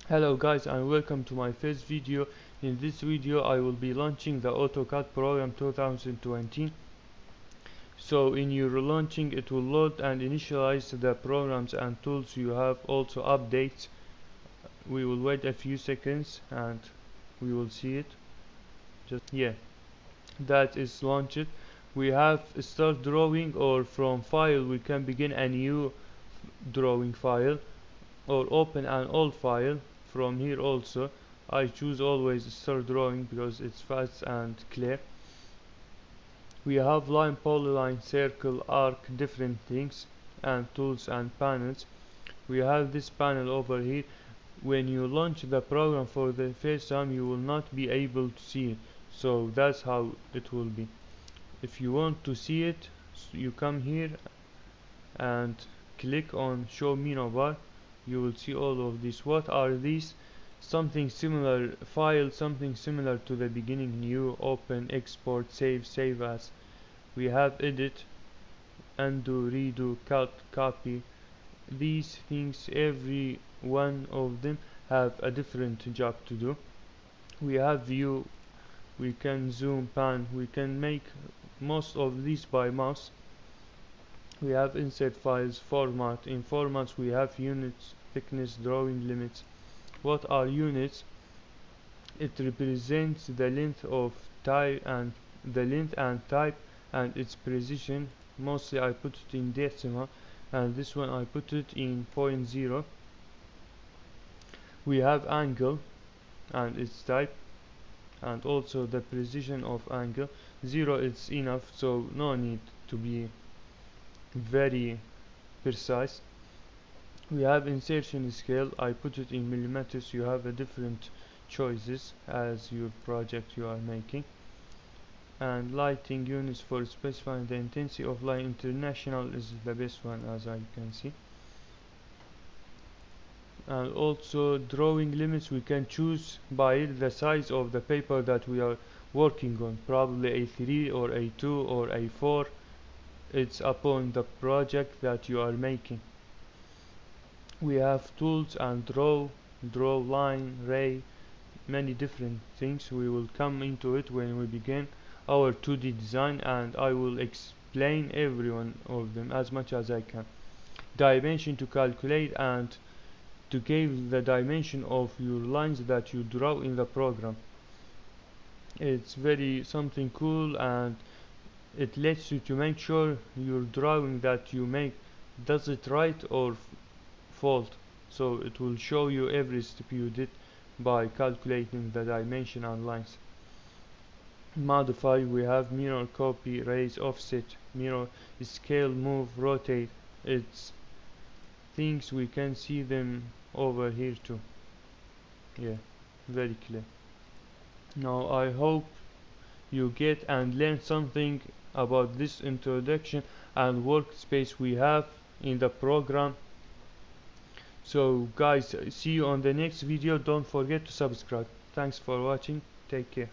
Hello guys, and welcome to my first video. In this video I will be launching the AutoCAD program 2020. So in your launching it will load and initialize the programs and tools. You have also updates. We will wait a few seconds and we will see it. That is launched. We have start drawing, or from file we can begin a new drawing file, or open an old file. From here also I choose always start drawing because it's fast and clear. We have line, polyline, circle, arc, different things and tools and panels. We have this panel over here. When you launch the program for the first time you will not be able to see it, so that's how it will be. If you want to see it, you come here and click on show menu bar. You will see all of these. What are these? Something similar file, something similar to the beginning: new, open, export, save as. We have edit, undo, redo, cut, copy. These things, every one of them have a different job to do. We have view, we can zoom, pan, we can make most of these by mouse. We have insert files, format. In formats we have units, thickness, drawing limits. What are units? It represents the length of type and type and its precision. Mostly I put it in decimal, and this one I put it in 0.0. We have angle and its type and also the precision of angle. 0 is enough, so no need to be very precise. We have insertion scale. I put it in millimeters. You have a different choices as your project you are making. And lighting units for specifying the intensity of light. International is the best one, as I can see. And also drawing limits, we can choose by the size of the paper that we are working on, probably A3 or A2 or A4. It's upon the project that you are making. We have tools and draw, line, ray, many different things. We will come into it when we begin our 2D design, and I will explain every one of them as much as I can. Dimension to calculate and to give the dimension of your lines that you draw in the program. It's very something cool, and it lets you to make sure your drawing that you make does it right or fault. So it will show you every step you did by calculating the dimension and lines. Modify, we have mirror, copy, raise, offset, mirror, scale, move, rotate. It's things we can see them over here too. Yeah, very clear. Now I hope you get and learn something about this introduction and workspace we have in the program. So guys, see you on the next video. Don't forget to subscribe. Thanks for watching. Take care.